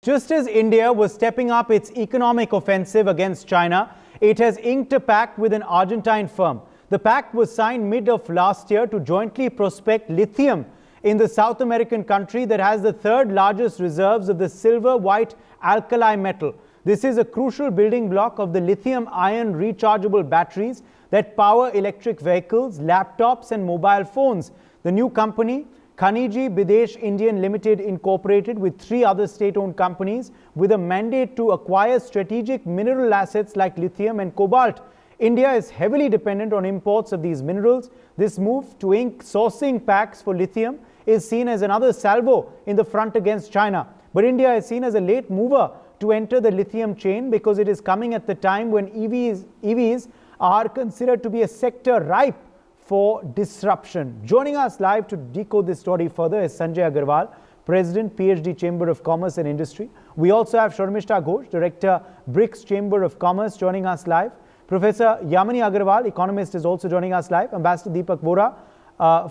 Just as India was stepping up its economic offensive against China, it has inked a pact with an Argentine firm. The pact was signed mid of last year to jointly prospect lithium in the South American country that has the third largest reserves of the silver-white alkali metal. This is a crucial building block of the lithium-ion rechargeable batteries that power electric vehicles, laptops and mobile phones. The new company, Khaniji Bidesh Indian Limited Incorporated, with 3 other state-owned companies with a mandate to acquire strategic mineral assets like lithium and cobalt. India is heavily dependent on imports of these minerals. This move to ink sourcing pacts for lithium is seen as another salvo in the front against China. But India is seen as a late mover to enter the lithium chain because it is coming at the time when EVs are considered to be a sector ripe for disruption. Joining us live to decode this story further is Sanjay Agarwal, President, PhD Chamber of Commerce and Industry. We also have Sharmishta Ghosh, Director, BRICS Chamber of Commerce, joining us live. Professor Yamini Agarwal, economist, is also joining us live. Ambassador Deepak Vora,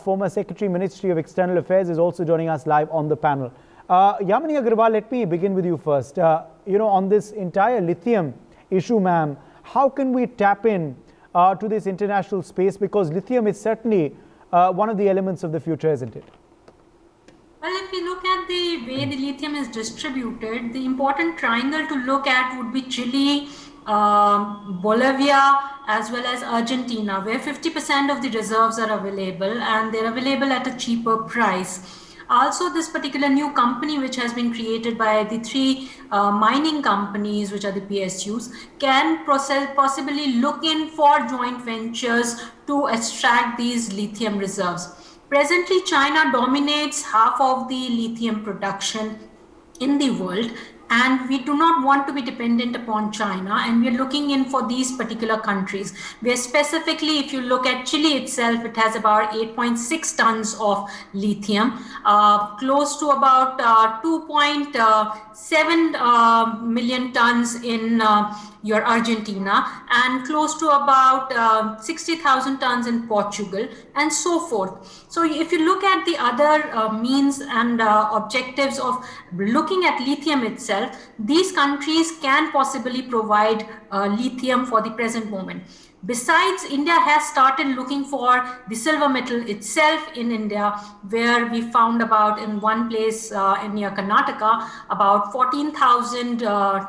former Secretary, Ministry of External Affairs, is also joining us live on the panel. Yamini Agarwal, let me begin with you first. On this entire lithium issue, ma'am, how can we tap in to this international space, because lithium is certainly one of the elements of the future, isn't it? Well, if we look at the way the lithium is distributed, the important triangle to look at would be Chile, Bolivia, as well as Argentina, where 50% of the reserves are available, and they're available at a cheaper price. Also, this particular new company, which has been created by the 3 mining companies, which are the PSUs, can possibly look in for joint ventures to extract these lithium reserves. Presently, China dominates half of the lithium production in the world, and we do not want to be dependent upon China, and we are looking in for these particular countries, where specifically, if you look at Chile itself, it has about 8.6 tons of lithium, close to about 2.7 million tons in your Argentina, and close to about 60,000 tons in Portugal, and so forth. So if you look at the other means and objectives of looking at lithium itself, these countries can possibly provide lithium for the present moment. Besides, India has started looking for the silver metal itself in India, where we found about in one place near Karnataka about 14,000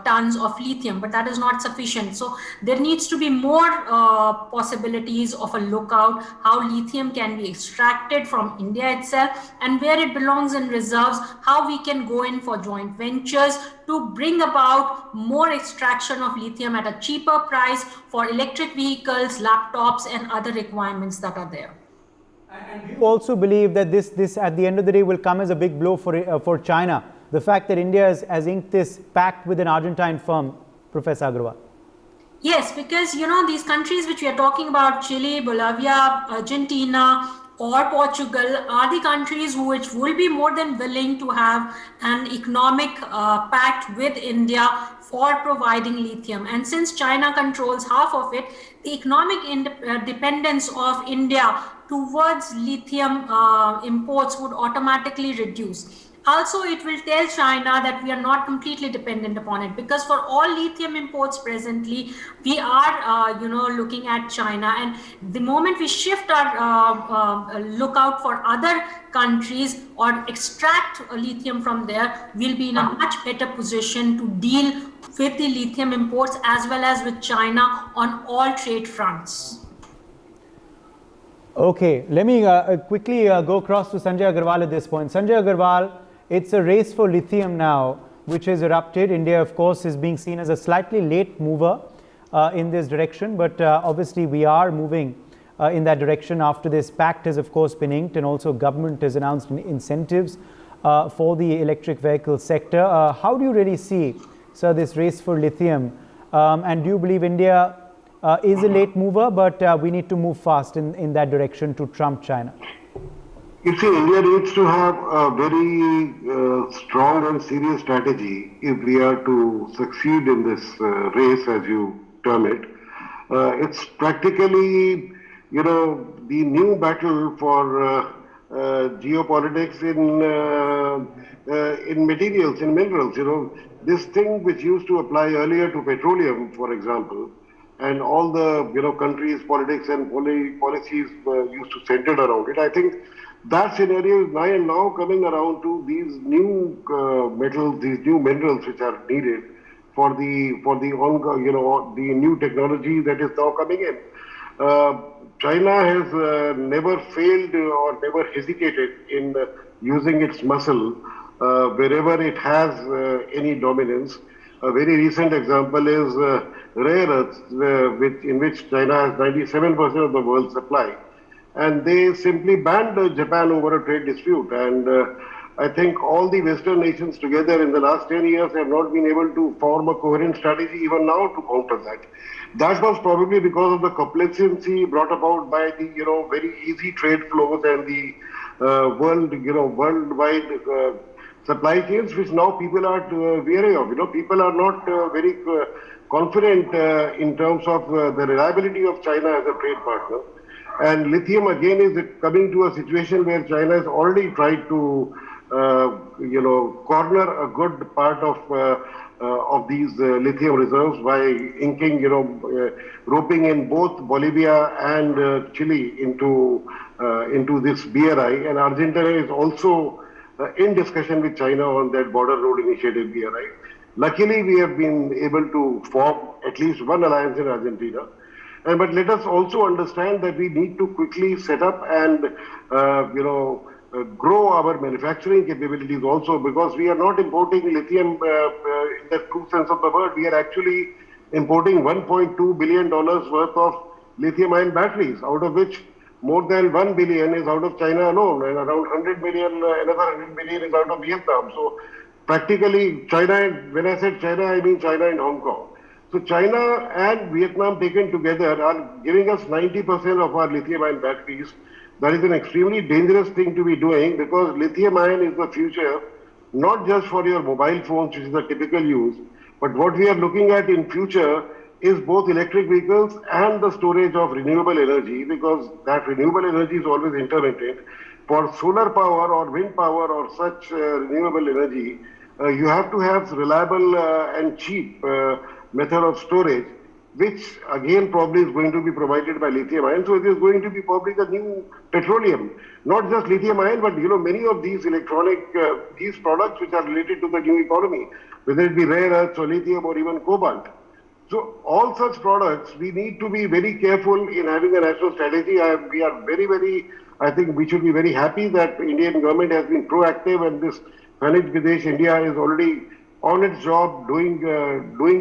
tons of lithium, but that is not sufficient. So there needs to be more possibilities of a lookout how lithium can be extracted from India itself, and where it belongs in reserves, how we can go in for joint ventures to bring about more extraction of lithium at a cheaper price for electric vehicles, laptops, and other requirements that are there. And you also believe that this at the end of the day will come as a big blow for China, the fact that India has inked this pact with an Argentine firm, Professor Agarwal? Yes, because these countries which we are talking about, Chile, Bolivia, Argentina, or Portugal, are the countries which will be more than willing to have an economic pact with India for providing lithium. And since China controls half of it, the economic dependence of India towards lithium imports would automatically reduce. Also, it will tell China that we are not completely dependent upon it, because for all lithium imports presently, we are, looking at China. And the moment we shift our lookout for other countries or extract lithium from there, we'll be in a much better position to deal with the lithium imports as well as with China on all trade fronts. Okay, let me quickly go across to Sanjay Agarwal at this point. Sanjay Agarwal, it's a race for lithium now, which has erupted. India, of course, is being seen as a slightly late mover in this direction, but obviously we are moving in that direction after this pact has, of course, been inked, and also government has announced incentives for the electric vehicle sector. How do you really see, sir, this race for lithium? And do you believe India is a late mover, but we need to move fast in that direction to trump China? You see, India needs to have a very strong and serious strategy if we are to succeed in this race, as you term it. It's practically, the new battle for geopolitics in materials, in minerals. This thing which used to apply earlier to petroleum, for example, and all the countries' politics and policies used to center around it. I think that scenario is now coming around to these new metals, these new minerals which are needed for the ongoing, the new technology that is now coming in. China has never failed or never hesitated in using its muscle wherever it has any dominance. A very recent example is rare earths, in which China has 97% of the world's supply. And they simply banned Japan over a trade dispute. And I think all the Western nations together in the last 10 years have not been able to form a coherent strategy even now to counter that. That was probably because of the complacency brought about by the very easy trade flows and the worldwide supply chains, which now people are wary of. People are not very confident in terms of the reliability of China as a trade partner. And lithium again is coming to a situation where China has already tried to corner a good part of these lithium reserves by inking, roping in both Bolivia and Chile into this BRI, and Argentina is also in discussion with China on that border road initiative BRI. Luckily, we have been able to form at least one alliance in Argentina. But let us also understand that we need to quickly set up and grow our manufacturing capabilities also, because we are not importing lithium in the true sense of the word. We are actually importing $1.2 billion worth of lithium-ion batteries, out of which more than 1 billion is out of China alone, and around 100 million, another 100 million is out of Vietnam. So practically China, when I said China, I mean China and Hong Kong. So China and Vietnam taken together are giving us 90% of our lithium-ion batteries. That is an extremely dangerous thing to be doing, because lithium-ion is the future, not just for your mobile phones, which is the typical use, but what we are looking at in future is both electric vehicles and the storage of renewable energy, because that renewable energy is always intermittent. For solar power or wind power or such renewable energy, you have to have reliable and cheap method of storage, which again probably is going to be provided by lithium ion. So it is going to be probably the new petroleum, not just lithium ion, but many of these electronic, these products which are related to the new economy, whether it be rare earths or lithium or even cobalt. So all such products, we need to be very careful in having a national strategy. We are very, I think we should be very happy that the Indian government has been proactive, and this Managed Videsh India is already on its job doing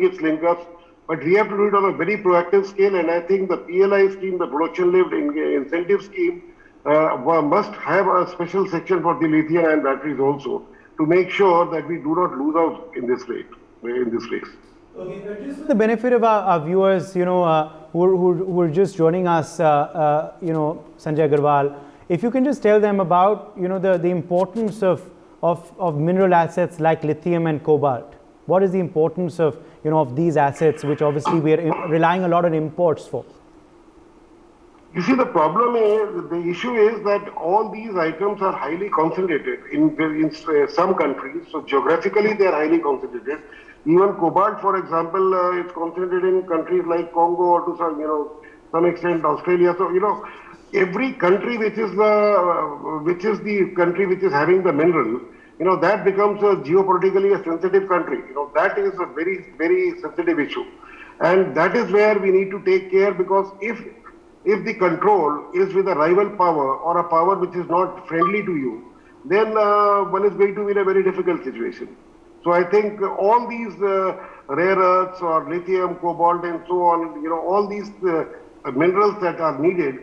its link-ups. But we have to do it on a very proactive scale, and I think the PLI scheme, the production linked incentive scheme, must have a special section for the lithium-ion batteries also, to make sure that we do not lose out in this race. Okay, just for the benefit of our viewers, who are just joining us, Sanjay Agarwal, if you can just tell them about, the importance of mineral assets like lithium and cobalt. What is the importance of, of these assets, which obviously we are relying a lot on imports for? You see, the problem is, the issue is that all these items are highly concentrated in some countries. So geographically, they are highly concentrated. Even cobalt, for example, is concentrated in countries like Congo or to some extent Australia. So every country which is the country which is having the mineral, that becomes geopolitically a sensitive country. That is a very, very sensitive issue, and that is where we need to take care, because if the control is with a rival power or a power which is not friendly to you, then one is going to be in a very difficult situation. So I think all these rare earths or lithium, cobalt and so on, all these minerals that are needed,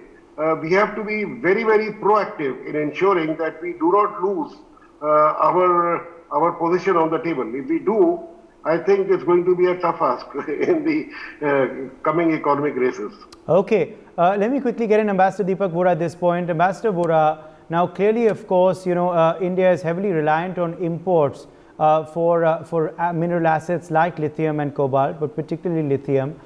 we have to be very, very proactive in ensuring that we do not lose our position on the table. If we do, I think it's going to be a tough ask in the coming economic races. Okay, let me quickly get in Ambassador Deepak Vora at this point. Ambassador Vora, now clearly, of course, India is heavily reliant on imports for mineral assets like lithium and cobalt, but particularly lithium,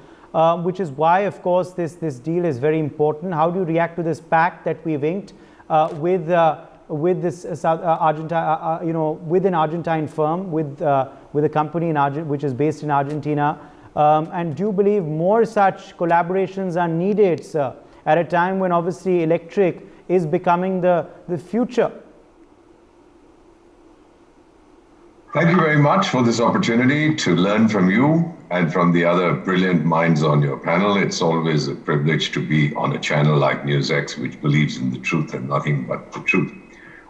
which is why, of course, this deal is very important. How do you react to this pact that we've inked with with this with an Argentine firm, with a company which is based in Argentina? And do you believe more such collaborations are needed, sir, at a time when obviously electric is becoming the future? Thank you very much for this opportunity to learn from you and from the other brilliant minds on your panel. It's always a privilege to be on a channel like NewsX, which believes in the truth and nothing but the truth.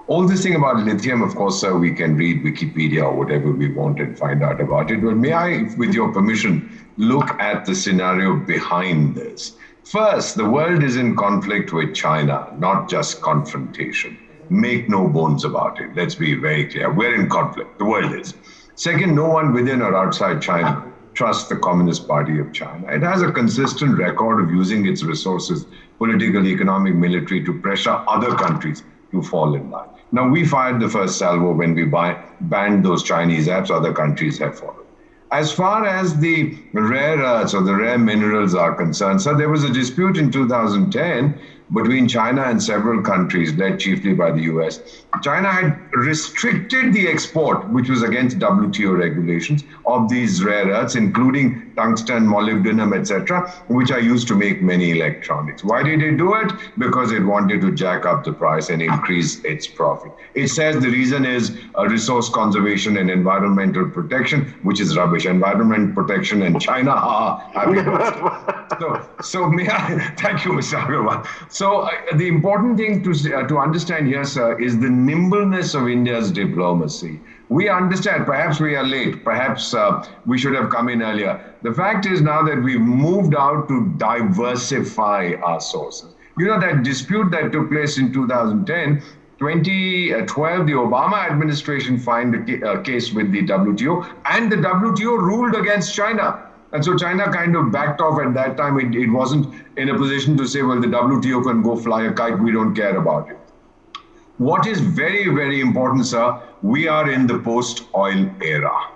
All this thing about lithium, of course, sir, we can read Wikipedia or whatever we want and find out about it. But may I, with your permission, look at the scenario behind this? First, the world is in conflict with China, not just confrontation. Make no bones about it. Let's be very clear. We're in conflict. The world is. Second, no one within or outside China trusts the Communist Party of China. It has a consistent record of using its resources, political, economic, military, to pressure other countries to fall in line. Now, we fired the first salvo when we banned those Chinese apps. Other countries have followed. As far as the rare earths or the rare minerals are concerned, so there was a dispute in 2010 between China and several countries, led chiefly by the US. China had restricted the export, which was against WTO regulations, of these rare earths, including tungsten, molybdenum, etc., which are used to make many electronics. Why did it do it? Because it wanted to jack up the price and increase its profit. It says the reason is resource conservation and environmental protection, which is rubbish. Environment protection and China are happy. So may I, thank you, Mr. Agarwal. So the important thing to understand here, sir, is the nimbleness of India's diplomacy. We understand, perhaps we are late, perhaps we should have come in earlier. The fact is now that we've moved out to diversify our sources. You know, that dispute that took place in 2010, 2012, the Obama administration filed a case with the WTO, and the WTO ruled against China. And so China kind of backed off at that time. It wasn't in a position to say, well, the WTO can go fly a kite, we don't care about it. What is very, very important, sir, we are in the post-oil era.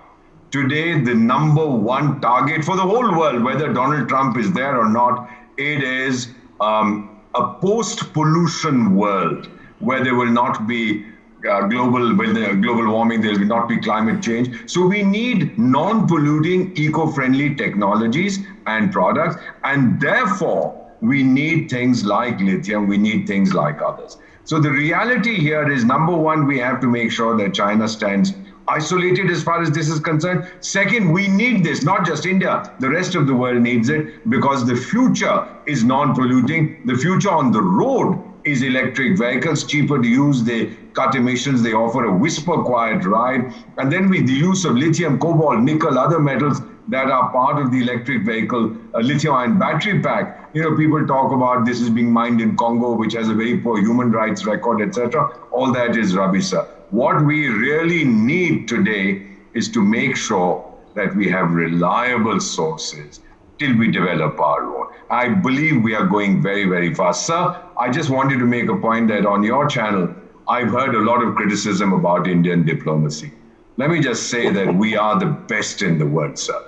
Today, the number one target for the whole world, whether Donald Trump is there or not, it is a post-pollution world where there will not be global warming, there will not be climate change. So we need non-polluting, eco-friendly technologies and products, and therefore we need things like lithium, we need things like others. So the reality here is, number one, we have to make sure that China stands isolated as far as this is concerned. Second, we need this, not just India, the rest of the world needs it, because the future is non-polluting. The future on the road is electric vehicles, cheaper to use, they cut emissions, they offer a whisper quiet ride. And then with the use of lithium, cobalt, nickel, other metals that are part of the electric vehicle, lithium-ion battery pack. You know, people talk about this is being mined in Congo, which has a very poor human rights record, etc. All that is rubbish, sir. What we really need today is to make sure that we have reliable sources till we develop our own. I believe we are going very, very fast. Sir, I just wanted to make a point that on your channel, I've heard a lot of criticism about Indian diplomacy. Let me just say that we are the best in the world, sir.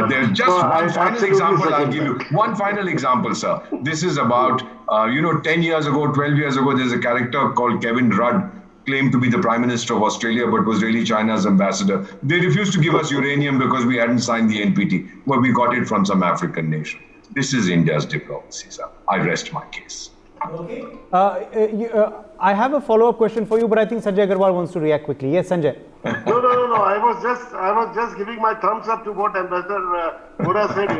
There's just one final example I'll give you. One final example, sir. This is about, 10 years ago, 12 years ago, there's a character called Kevin Rudd, claimed to be the Prime Minister of Australia, but was really China's ambassador. They refused to give us uranium because we hadn't signed the NPT, but we got it from some African nation. This is India's diplomacy, sir. I rest my case. Okay. I have a follow-up question for you, but I think Sanjay Agarwal wants to react quickly. Yes, Sanjay. No. I was just giving my thumbs up to what Ambassador Vohra said.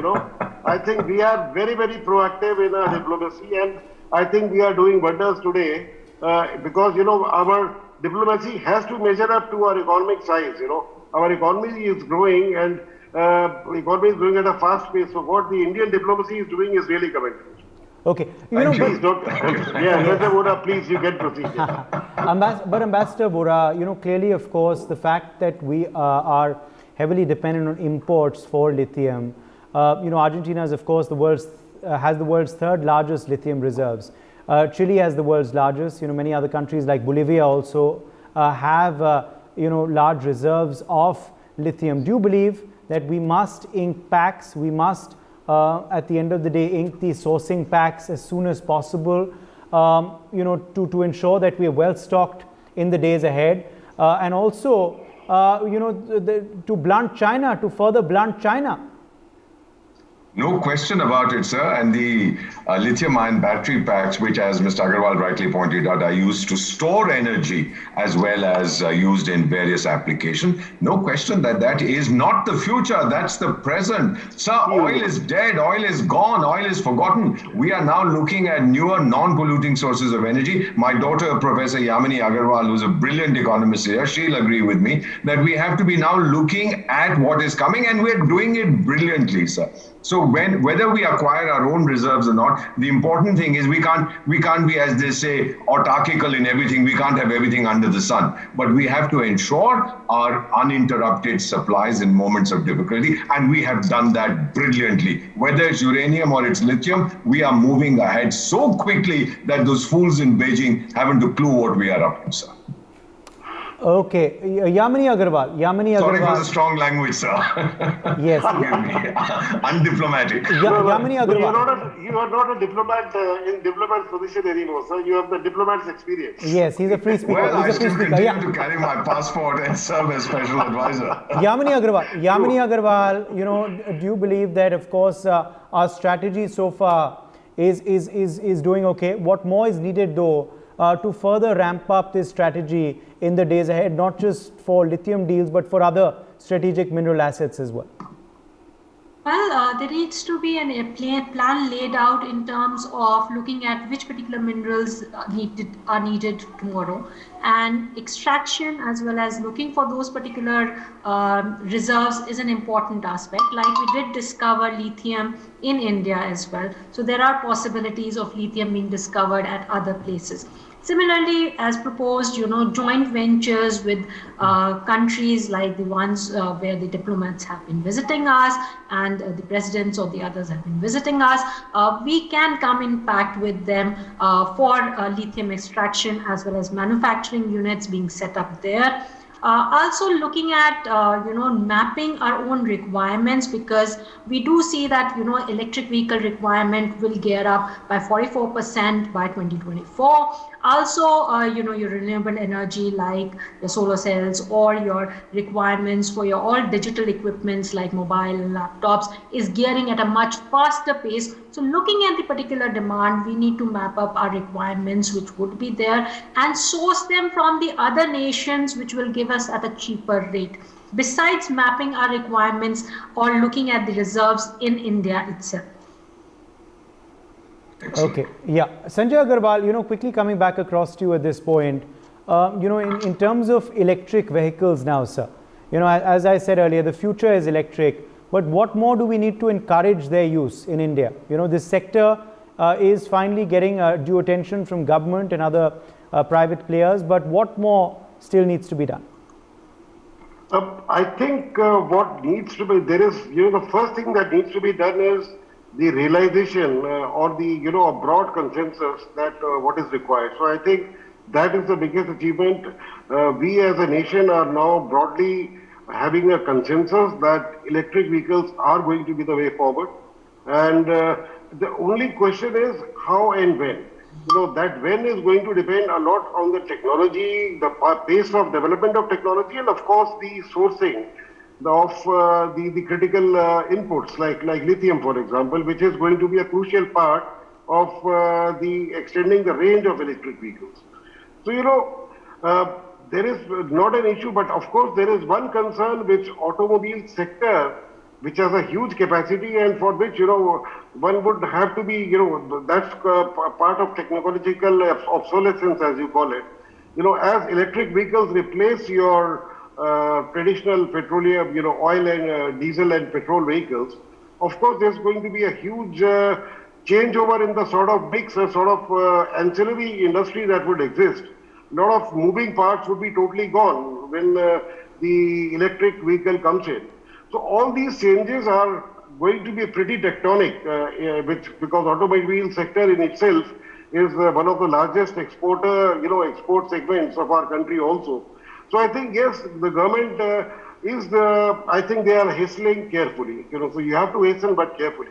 I think we are very, very proactive in our diplomacy, and I think we are doing wonders today because our diplomacy has to measure up to our economic size. Our economy is growing, and economy is growing at a fast pace. So what the Indian diplomacy is doing is really commendable. Okay. Please don't. Ambassador Vohra, please, you can proceed. But Ambassador Vohra, clearly, of course, the fact that we are heavily dependent on imports for lithium. Argentina is, of course, has the world's third largest lithium reserves. Chile has the world's largest. Many other countries like Bolivia also have large reserves of lithium. Do you believe that we must ink pacts? We must at the end of the day ink these sourcing pacts as soon as possible, to ensure that we are well stocked in the days ahead, and also, to blunt China, to further blunt China? No question about it, sir. And the lithium-ion battery packs, which, as Mr. Agarwal rightly pointed out, are used to store energy as well as used in various applications. No question that that is not the future. That's the present. Sir, oil is dead. Oil is gone. Oil is forgotten. We are now looking at newer, non-polluting sources of energy. My daughter, Professor Yamini Agarwal, who's a brilliant economist here, she'll agree with me that we have to be now looking at what is coming, and we're doing it brilliantly, sir. So whether we acquire our own reserves or not, the important thing is we can't be, as they say, autarkical in everything. We can't have everything under the sun. But we have to ensure our uninterrupted supplies in moments of difficulty, and we have done that brilliantly. Whether it's uranium or it's lithium, we are moving ahead so quickly that those fools in Beijing haven't a clue what we are up to, sir. Okay, Yamini Agarwal. Sorry for the strong language, sir. Yes. Forgive me. Undiplomatic. Yamini Agarwal. You are not a diplomat in diplomat position anymore, sir. You have the diplomat's experience. Yes, he's a free speaker. Well, I he's a free still speaker. continue to carry my passport and serve as special advisor. Yamini Agarwal, do you believe that, of course, our strategy so far is doing okay? What more is needed, though, to further ramp up this strategy in the days ahead, not just for lithium deals, but for other strategic mineral assets as well? Well, there needs to be a plan laid out in terms of looking at which particular minerals are needed tomorrow, and extraction as well as looking for those particular reserves is an important aspect. Like we did discover lithium in India as well, so there are possibilities of lithium being discovered at other places. Similarly, as proposed, joint ventures with countries like the ones where the diplomats have been visiting us and the presidents or the others have been visiting us, we can come in pact with them for lithium extraction as well as manufacturing units being set up there. Also looking at mapping our own requirements, because we do see that electric vehicle requirement will gear up by 44% by 2024. Also your renewable energy like your solar cells or your requirements for your all digital equipments like mobile and laptops is gearing at a much faster pace. So looking at the particular demand, we need to map up our requirements which would be there and source them from the other nations which will give us at a cheaper rate, besides mapping our requirements or looking at the reserves in India itself. Excellent. Okay, yeah. Sanjay Agarwal, quickly coming back across to you at this point, in terms of electric vehicles now, sir, as I said earlier, the future is electric, but what more do we need to encourage their use in India? This sector is finally getting due attention from government and other private players, but what more still needs to be done? I think what needs to be, there is, the first thing that needs to be done is the realization or the, a broad consensus that what is required. So I think that is the biggest achievement. We as a nation are now broadly having a consensus that electric vehicles are going to be the way forward. And the only question is how and when. That when is going to depend a lot on the technology, the pace of development of technology, and of course the sourcing of the critical inputs like lithium, for example, which is going to be a crucial part of the extending the range of electric vehicles. So, there is not an issue, but of course there is one concern which automobile sector, which has a huge capacity and for which, one would have to be, that's part of technological obsolescence, as you call it. As electric vehicles replace your traditional petroleum, oil and diesel and petrol vehicles, of course there's going to be a huge changeover in the sort of mix, sort of ancillary industry that would exist. A lot of moving parts would be totally gone when the electric vehicle comes in. So all these changes are going to be pretty tectonic, because automobile sector in itself is one of the largest export segments of our country also. So I think, yes, the government I think they are hastening carefully, so you have to hasten but carefully,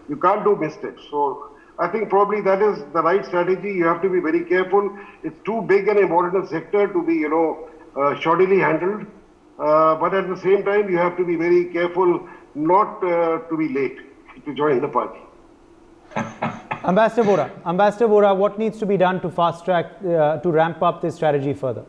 you can't do mistakes. So I think probably that is the right strategy. You have to be very careful. It's too big and important a sector to be, shoddily handled. But at the same time, you have to be very careful not to be late to join the party. Ambassador Vora, what needs to be done to fast track, to ramp up this strategy further?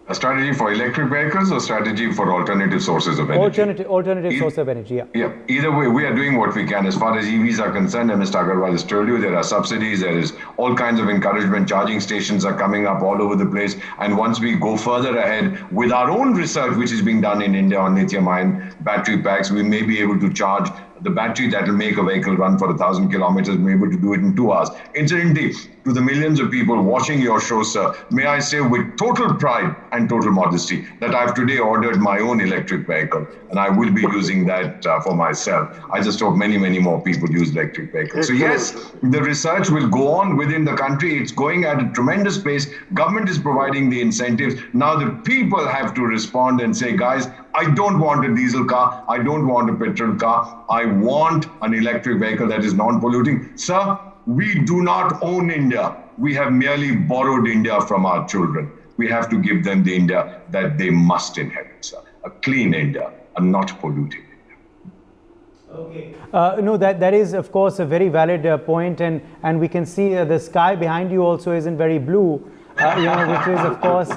A strategy for electric vehicles or strategy for alternative sources of energy? Alternative source of energy, yeah. Yeah, either way, we are doing what we can. As far as EVs are concerned, and Mr. Agarwal has told you, there are subsidies, there is all kinds of encouragement. Charging stations are coming up all over the place. And once we go further ahead with our own research, which is being done in India on lithium-ion battery packs, we may be able to charge the battery that will make a vehicle run for 1,000 kilometers, may be able to do it in 2 hours. Incidentally, to the millions of people watching your show, sir, may I say with total pride and total modesty that I've today ordered my own electric vehicle and I will be using that for myself. I just hope many, many more people use electric vehicles. So yes, the research will go on within the country. It's going at a tremendous pace. Government is providing the incentives. Now the people have to respond and say, guys, I don't want a diesel car. I don't want a petrol car. I want an electric vehicle that is non-polluting. Sir, we do not own India. We have merely borrowed India from our children. We have to give them the India that they must inherit, sir. A clean India, a not polluted India. Okay. No, that is, of course, a very valid point. And we can see the sky behind you also isn't very blue, which is, of course,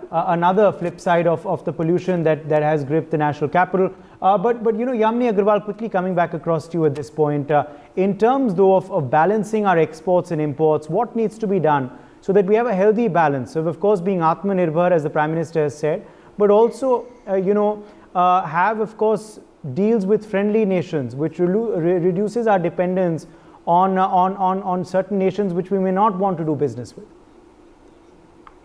another flip side of the pollution that has gripped the national capital. But Yamini Agarwal, quickly coming back across to you at this point, in terms though of balancing our exports and imports, what needs to be done so that we have a healthy balance of course being Atmanirbhar, as the Prime Minister has said, but also have of course deals with friendly nations, which reduces our dependence on certain nations which we may not want to do business with?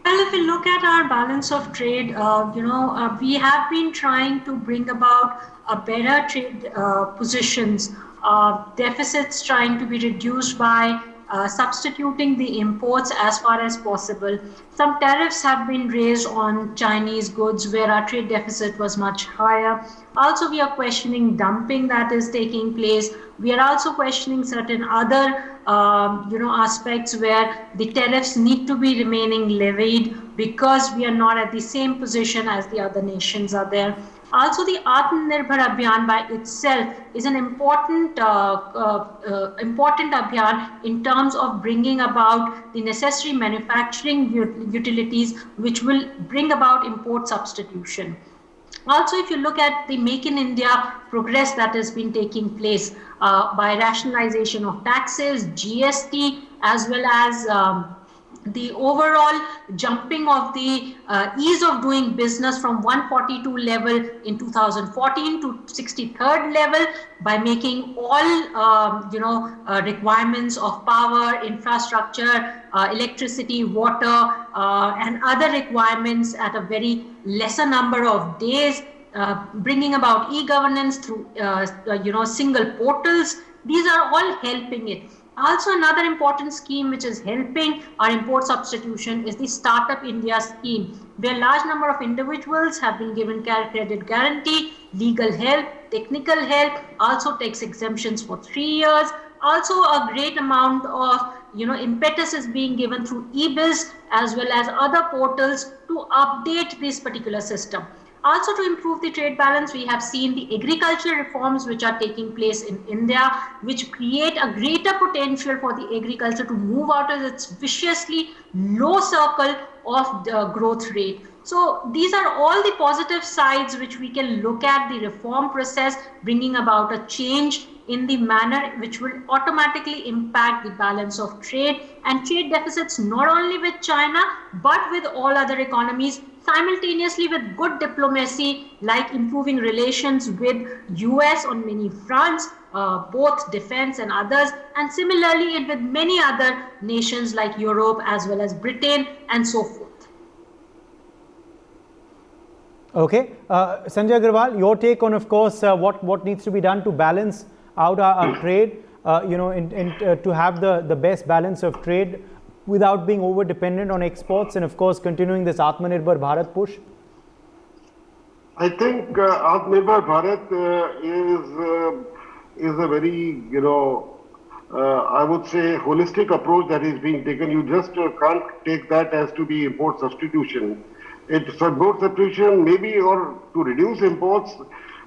Well, if we look at our balance of trade, we have been trying to bring about a better trade positions, deficits trying to be reduced by substituting the imports as far as possible. Some tariffs have been raised on Chinese goods where our trade deficit was much higher. Also, we are questioning dumping that is taking place. We are also questioning certain other aspects where the tariffs need to be remaining levied because we are not at the same position as the other nations are there. Also, the Atmanirbhar Abhiyan by itself is an important abhiyan in terms of bringing about the necessary manufacturing utilities which will bring about import substitution. Also, if you look at the Make in India progress that has been taking place by rationalization of taxes, GST, as well as the overall jumping of the ease of doing business from 142 level in 2014 to 63rd level by making all requirements of power, infrastructure, electricity, water, and other requirements at a very lesser number of days, bringing about e-governance through single portals. These are all helping it. Also, another important scheme which is helping our import substitution is the Startup India scheme, where a large number of individuals have been given credit guarantee, legal help, technical help, also tax exemptions for 3 years. Also, a great amount of impetus is being given through eBiz as well as other portals to update this particular system. Also, to improve the trade balance, we have seen the agriculture reforms which are taking place in India, which create a greater potential for the agriculture to move out of its viciously low circle of the growth rate. So these are all the positive sides which we can look at the reform process, bringing about a change in the manner which will automatically impact the balance of trade and trade deficits not only with China but with all other economies, simultaneously with good diplomacy like improving relations with US on many fronts, both defense and others, and similarly with many other nations like Europe as well as Britain and so forth. Okay, Sanjay Agarwal, your take on, of course, what needs to be done to balance out our trade, to have the best balance of trade without being over dependent on exports, and of course continuing this Atmanirbhar Bharat push? I think Atmanirbhar Bharat is a very I would say, holistic approach that is being taken. You just can't take that as to be import substitution. It's import substitution maybe, or to reduce imports,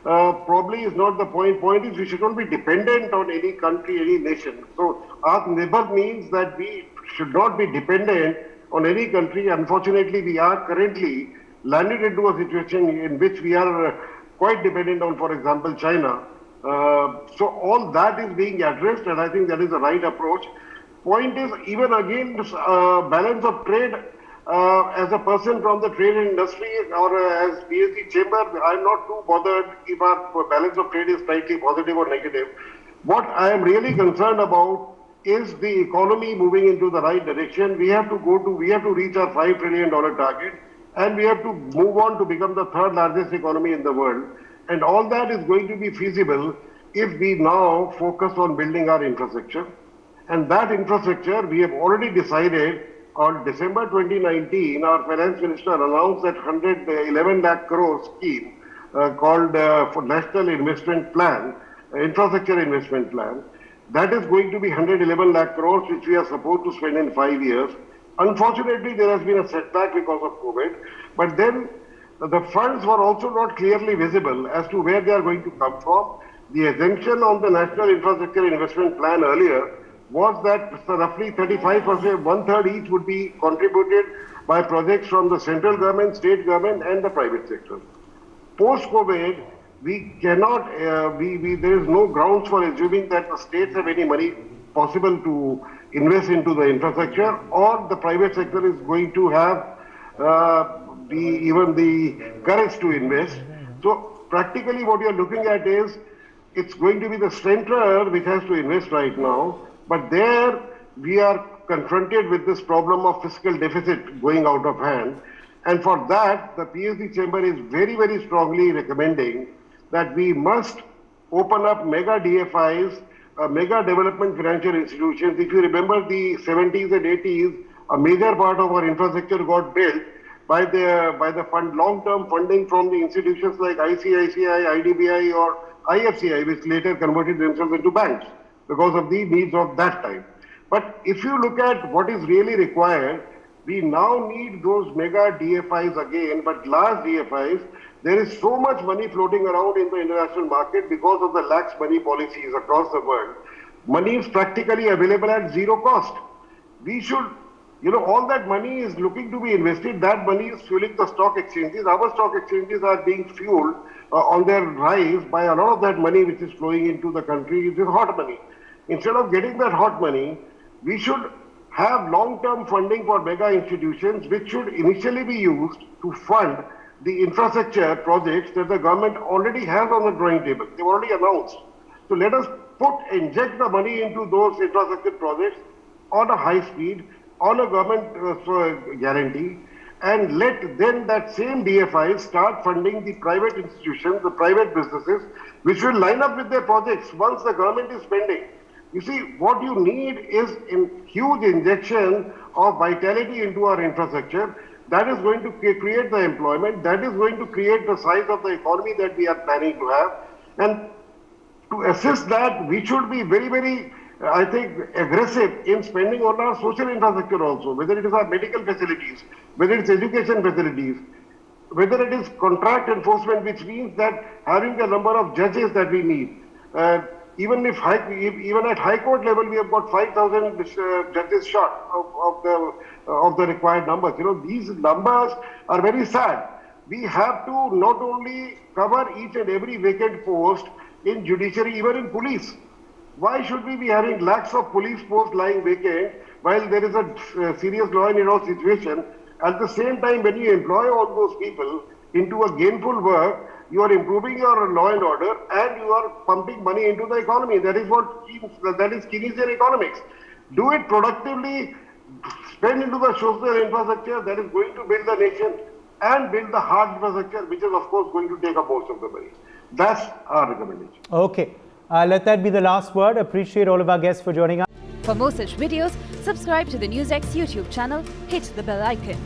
probably is not the point. Point is we should not be dependent on any country, any nation. So Atmanirbhar means that we should not be dependent on any country. Unfortunately, we are currently landed into a situation in which we are quite dependent on, for example, China. So all that is being addressed, and I think that is the right approach. Point is, even again, balance of trade, as a person from the trade industry or as PSG chamber, I'm not too bothered if our balance of trade is slightly positive or negative. What I am really concerned about is the economy moving into the right direction. We have to reach our $5 trillion target, and we have to move on to become the third largest economy in the world. And all that is going to be feasible if we now focus on building our infrastructure. And that infrastructure, we have already decided on December 2019, our finance minister announced that 111 lakh crore scheme called for National Investment Plan, Infrastructure Investment Plan. That is going to be 111 lakh crores, which we are supposed to spend in 5 years. Unfortunately, there has been a setback because of COVID, but then the funds were also not clearly visible as to where they are going to come from. The assumption on the National Infrastructure Investment Plan earlier was that roughly 35%, one-third each would be contributed by projects from the central government, state government, and the private sector. Post-COVID, we cannot, there is no grounds for assuming that the states have any money possible to invest into the infrastructure, or the private sector is going to have even the courage to invest. So practically what you're looking at is, it's going to be the center which has to invest right now, but there we are confronted with this problem of fiscal deficit going out of hand. And for that, the PSG chamber is very, very strongly recommending that we must open up mega DFIs, mega development financial institutions. If you remember the 70s and 80s, a major part of our infrastructure got built by the long-term funding from the institutions like ICICI, IDBI, or IFCI, which later converted themselves into banks because of the needs of that time. But if you look at what is really required, we now need those mega DFIs again, but large DFIs. There is so much money floating around in the international market because of the lax money policies across the world. Money is practically available at zero cost. We should, all that money is looking to be invested. That money is fueling the stock exchanges. Our stock exchanges are being fueled on their rise by a lot of that money which is flowing into the country. It is hot money. Instead of getting that hot money, we should have long-term funding for mega institutions, which should initially be used to fund the infrastructure projects that the government already has on the drawing table. They've already announced. So let us inject the money into those infrastructure projects on a high speed, on a government guarantee, and let then that same DFI start funding the private institutions, the private businesses, which will line up with their projects once the government is spending. You see, what you need is a huge injection of vitality into our infrastructure. That is going to create the employment. That is going to create the size of the economy that we are planning to have. And to assist that, we should be very, very, I think, aggressive in spending on our social infrastructure also, whether it is our medical facilities, whether it's education facilities, whether it is contract enforcement, which means that having the number of judges that we need. Even at high court level, we have got 5,000 judges short of the required numbers. These numbers are very sad. We have to not only cover each and every vacant post in judiciary, even in police. Why should we be having lakhs of police posts lying vacant while there is a serious law and order situation? At the same time, when you employ all those people into a gainful work, you are improving your law and order, and you are pumping money into the economy. That is Keynesian economics. Do it productively, spend into the social infrastructure that is going to build the nation, and build the hard infrastructure, which is of course going to take up most of the money. That's our recommendation. Okay, let that be the last word. Appreciate all of our guests for joining us. For more such videos, subscribe to the NewsX YouTube channel, hit the bell icon.